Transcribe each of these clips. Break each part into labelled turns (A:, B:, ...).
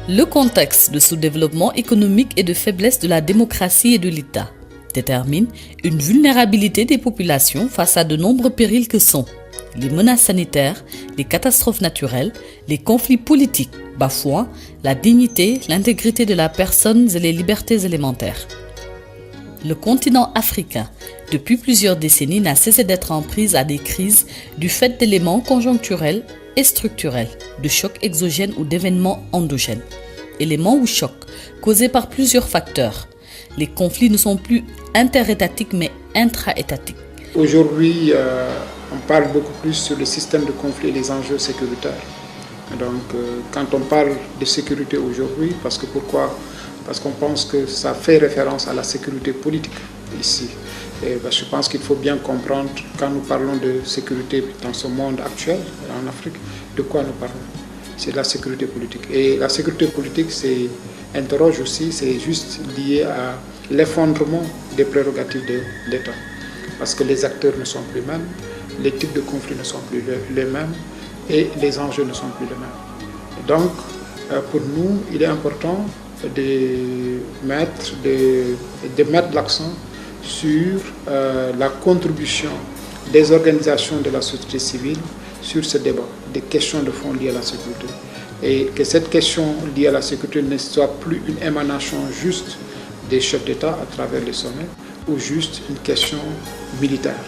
A: Le contexte de sous-développement économique et de faiblesse de la démocratie et de l'État détermine une vulnérabilité des populations face à de nombreux périls que sont les menaces sanitaires, les catastrophes naturelles, les conflits politiques, bafouant la dignité, l'intégrité de la personne et les libertés élémentaires. Le continent africain, depuis plusieurs décennies, n'a cessé d'être en prise à des crises du fait d'éléments conjoncturels et structurels, de chocs exogènes ou d'événements endogènes. Éléments ou chocs causés par plusieurs facteurs. Les conflits ne sont plus interétatiques mais intra-étatiques.
B: Aujourd'hui, on parle beaucoup plus sur le système de conflit et les enjeux sécuritaires. Donc, quand on parle de sécurité aujourd'hui, pourquoi ? Parce qu'on pense que ça fait référence à la sécurité politique ici. Et je pense qu'il faut bien comprendre, quand nous parlons de sécurité dans ce monde actuel, en Afrique, de quoi nous parlons. C'est la sécurité politique. Et la sécurité politique, interroge aussi, c'est juste lié à l'effondrement des prérogatives de l'État. Parce que les acteurs ne sont plus les mêmes, les types de conflits ne sont plus les mêmes et les enjeux ne sont plus les mêmes. Et donc, pour nous, il est important de mettre l'accent sur la contribution des organisations de la société civile sur ce débat, des questions de fond liées à la sécurité. Et que cette question liée à la sécurité ne soit plus une émanation juste des chefs d'État à travers les sommets ou juste une question militaire.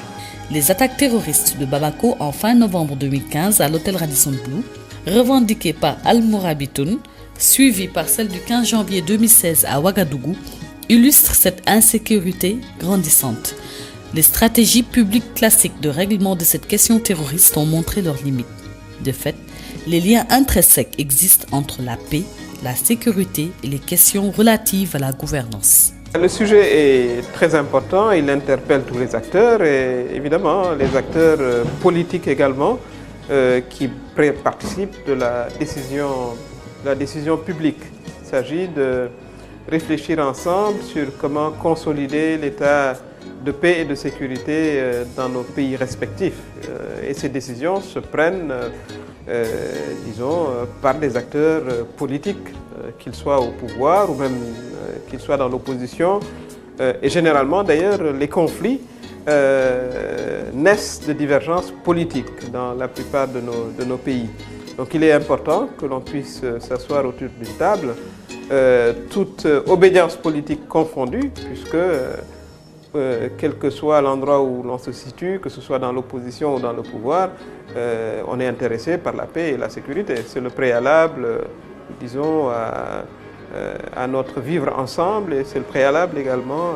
A: Les attaques terroristes de Bamako en fin novembre 2015 à l'hôtel Radisson Blu, revendiquées par Al-Mourabitoun, suivies par celle du 15 janvier 2016 à Ouagadougou, illustrent cette insécurité grandissante. Les stratégies publiques classiques de règlement de cette question terroriste ont montré leurs limites. De fait, les liens intrinsèques existent entre la paix, la sécurité et les questions relatives à la gouvernance.
C: Le sujet est très important, il interpelle tous les acteurs et évidemment les acteurs politiques également qui participent de la décision publique. Il s'agit de réfléchir ensemble sur comment consolider l'état de paix et de sécurité dans nos pays respectifs. Et ces décisions se prennent, par des acteurs politiques, qu'ils soient au pouvoir ou même qu'ils soient dans l'opposition. Et généralement, d'ailleurs, les conflits naissent de divergences politiques dans la plupart de nos pays. Donc il est important que l'on puisse s'asseoir autour d'une table, toute obédience politique confondue, puisque quel que soit l'endroit où l'on se situe, que ce soit dans l'opposition ou dans le pouvoir, on est intéressé par la paix et la sécurité. C'est le préalable, à notre vivre ensemble et c'est le préalable également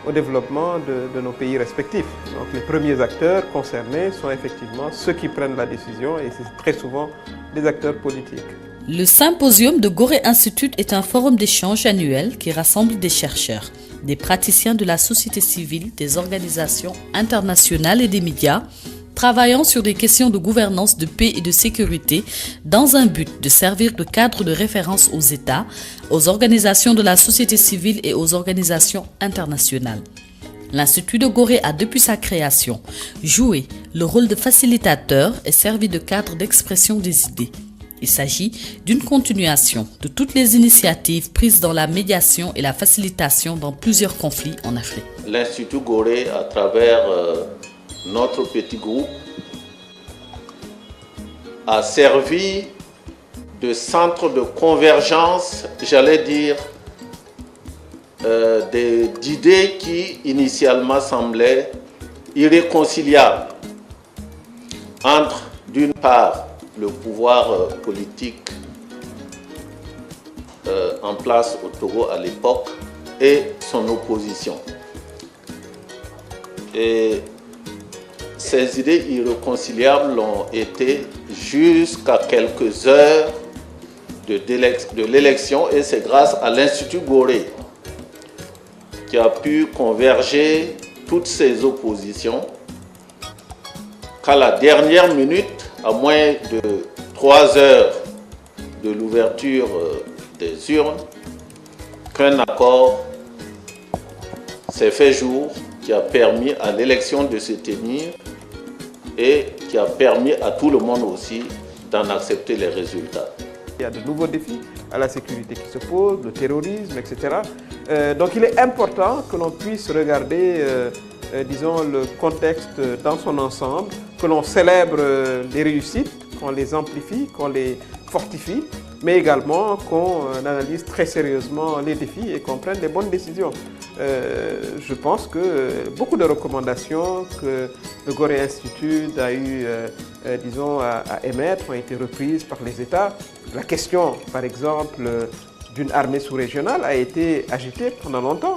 C: au développement de nos pays respectifs. Donc les premiers acteurs concernés sont effectivement ceux qui prennent la décision et c'est très souvent des acteurs politiques.
A: Le symposium de Gorée Institute est un forum d'échange annuel qui rassemble des chercheurs, des praticiens de la société civile, des organisations internationales et des médias, travaillant sur des questions de gouvernance, de paix et de sécurité dans un but de servir de cadre de référence aux États, aux organisations de la société civile et aux organisations internationales. L'Institut de Gorée a, depuis sa création, joué le rôle de facilitateur et servi de cadre d'expression des idées. Il s'agit d'une continuation de toutes les initiatives prises dans la médiation et la facilitation dans plusieurs conflits en Afrique.
D: L'Institut Gorée, à travers notre petit groupe, a servi de centre de convergence, j'allais dire, d'idées qui initialement semblaient irréconciliables entre, d'une part, le pouvoir politique en place au Togo à l'époque et son opposition. Et ces idées irréconciliables l'ont été jusqu'à quelques heures de l'élection et c'est grâce à l'Institut Gorée qui a pu converger toutes ces oppositions qu'à la dernière minute, à moins de 3 heures de l'ouverture des urnes, qu'un accord s'est fait jour qui a permis à l'élection de se tenir et qui a permis à tout le monde aussi d'en accepter les résultats.
C: Il y a de nouveaux défis à la sécurité qui se posent, le terrorisme, etc. Donc il est important que l'on puisse regarder, disons, le contexte dans son ensemble, que l'on célèbre les réussites, qu'on les amplifie, qu'on les fortifie, mais également qu'on analyse très sérieusement les défis et qu'on prenne les bonnes décisions. Je pense que beaucoup de recommandations que le Gorée Institute a eu, disons, à émettre ont été reprises par les États. La question, par exemple, d'une armée sous-régionale a été agitée pendant longtemps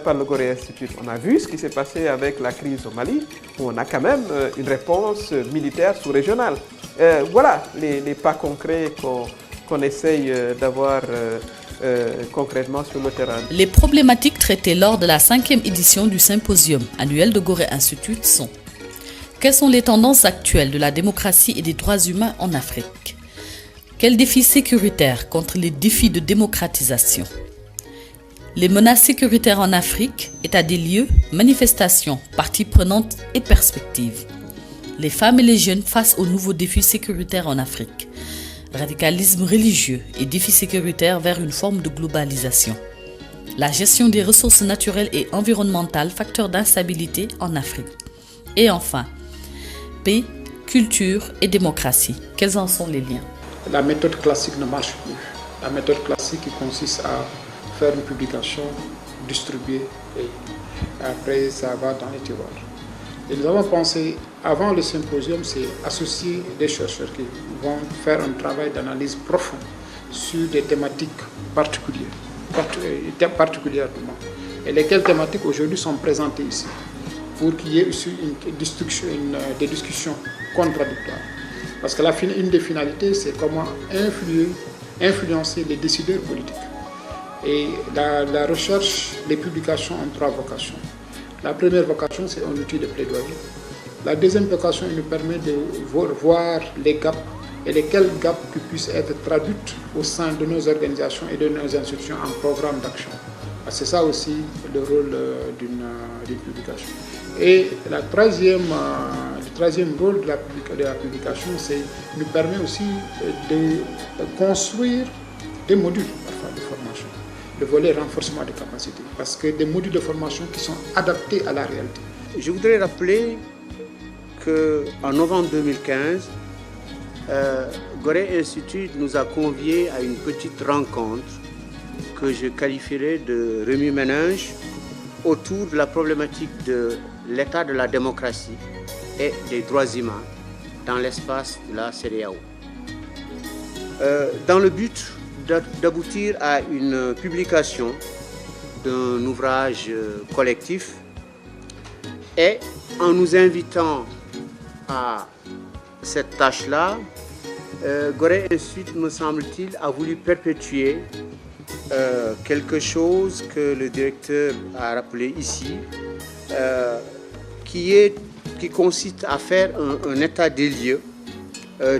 C: par le Gorée Institute. On a vu ce qui s'est passé avec la crise au Mali, où on a quand même une réponse militaire sous-régionale. Voilà les pas concrets qu'on essaye d'avoir concrètement sur le terrain.
A: Les problématiques traitées lors de la 5e édition du symposium annuel de Gorée Institute sont: quelles sont les tendances actuelles de la démocratie et des droits humains en Afrique? Quels défis sécuritaires contre les défis de démocratisation? Les menaces sécuritaires en Afrique, état des lieux, manifestations, parties prenantes et perspectives. Les femmes et les jeunes face aux nouveaux défis sécuritaires en Afrique. Radicalisme religieux et défis sécuritaires vers une forme de globalisation. La gestion des ressources naturelles et environnementales, facteur d'instabilité en Afrique. Et enfin, paix, culture et démocratie. Quels en sont les liens?
B: La méthode classique ne marche plus. La méthode classique qui consiste à faire une publication, distribuer, et après ça va dans les tiroirs. Et nous avons pensé, avant le symposium, c'est associer des chercheurs qui vont faire un travail d'analyse profond sur des thématiques particulières, particulièrement. Et lesquelles thématiques aujourd'hui sont présentées ici, pour qu'il y ait aussi des discussions contradictoires. Parce que une des finalités, c'est comment influencer les décideurs politiques. Et la recherche, les publications ont 3 vocations. La première vocation, c'est un outil de plaidoyer. La deuxième vocation, il nous permet de voir les gaps et lesquels gaps qui puissent être traduits au sein de nos organisations et de nos institutions en programme d'action. C'est ça aussi le rôle d'une publication. Et le troisième rôle de la publication, c'est nous permet aussi de construire des modules parfois de formation. Le volet renforcement des capacités, parce que des modules de formation qui sont adaptés à la réalité.
E: Je voudrais rappeler qu'en novembre 2015, Gorée Institute nous a conviés à une petite rencontre que je qualifierais de remue-ménage autour de la problématique de l'état de la démocratie et des droits humains dans l'espace de la CEDEAO. Dans le but d'aboutir à une publication d'un ouvrage collectif et en nous invitant à cette tâche-là, Gorée Institute, me semble-t-il, a voulu perpétuer quelque chose que le directeur a rappelé ici, qui consiste à faire un état des lieux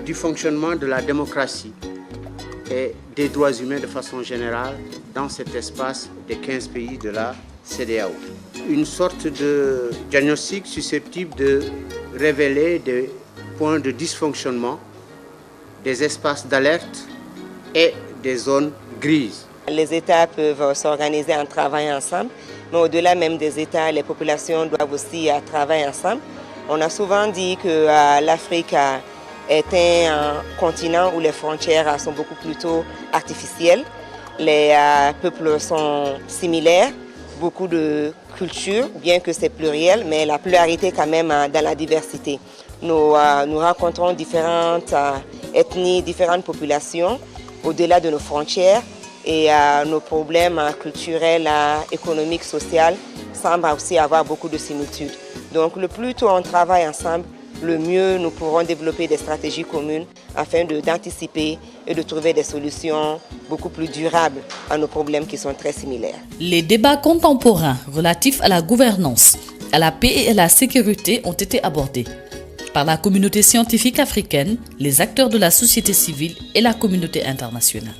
E: du fonctionnement de la démocratie et des droits humains de façon générale dans cet espace des 15 pays de la CEDEAO. Une sorte de diagnostic susceptible de révéler des points de dysfonctionnement, des espaces d'alerte et des zones grises.
F: Les États peuvent s'organiser en travaillant ensemble, mais au-delà même des États, les populations doivent aussi travailler ensemble. On a souvent dit que l'Afrique est un continent où les frontières sont beaucoup plutôt artificielles. Les peuples sont similaires, beaucoup de cultures, bien que c'est pluriel, mais la pluralité quand même dans la diversité. Nous rencontrons différentes ethnies, différentes populations au-delà de nos frontières et nos problèmes culturels, économiques, sociaux semblent aussi avoir beaucoup de similitudes. Donc le plus tôt on travaille ensemble, le mieux nous pourrons développer des stratégies communes afin d'anticiper et de trouver des solutions beaucoup plus durables à nos problèmes qui sont très similaires.
A: Les débats contemporains relatifs à la gouvernance, à la paix et à la sécurité ont été abordés par la communauté scientifique africaine, les acteurs de la société civile et la communauté internationale.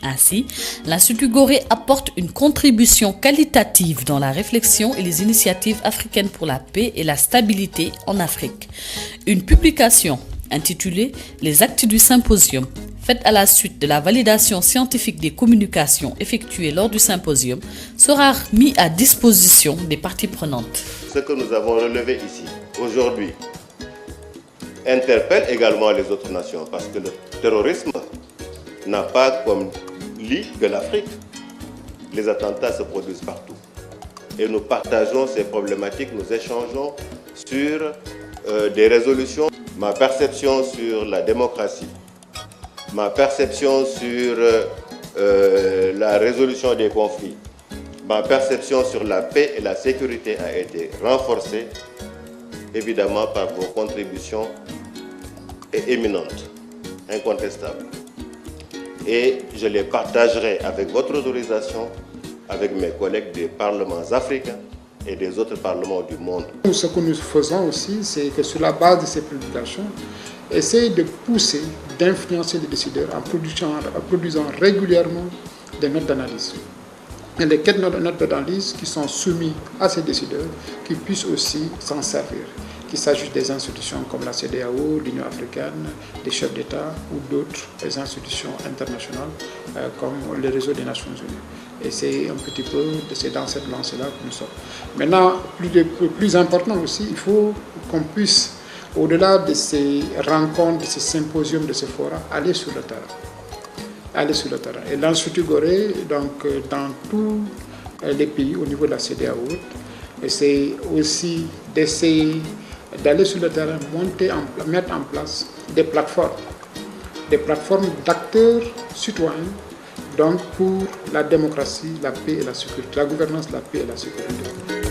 A: Ainsi, l'Institut Gorée apporte une contribution qualitative dans la réflexion et les initiatives africaines pour la paix et la stabilité en Afrique. Une publication intitulée « Les actes du symposium » faite à la suite de la validation scientifique des communications effectuées lors du symposium, sera mis à disposition des parties prenantes.
G: Ce que nous avons relevé ici, aujourd'hui, interpelle également les autres nations parce que le terrorisme n'a pas comme lit que l'Afrique. Les attentats se produisent partout. Et nous partageons ces problématiques, nous échangeons sur des résolutions. Ma perception sur la démocratie, ma perception sur la résolution des conflits, ma perception sur la paix et la sécurité a été renforcée, évidemment par vos contributions éminentes, incontestables. Et je les partagerai avec votre autorisation, avec mes collègues des parlements africains et des autres parlements du monde.
B: Ce que nous faisons aussi, c'est que sur la base de ces publications, essayer de pousser, d'influencer les décideurs en produisant régulièrement des notes d'analyse. Et les notes d'analyse qui sont soumises à ces décideurs, qui puissent aussi s'en servir. Qu'il s'agisse des institutions comme la CEDEAO, l'Union africaine, des chefs d'État ou d'autres institutions internationales comme le réseau des Nations Unies. Et c'est un petit peu dans cette lancée-là que nous sommes. Maintenant, plus important aussi, il faut qu'on puisse, au-delà de ces rencontres, de ces symposiums, de ces forums, aller sur le terrain. Aller sur le terrain. Et l'Institut Gorée, donc, dans tous les pays au niveau de la CEDEAO, c'est aussi d'essayer d'aller sur le terrain, mettre en place des plateformes d'acteurs citoyens, donc pour la démocratie, la paix et la sécurité, la gouvernance, la paix et la sécurité.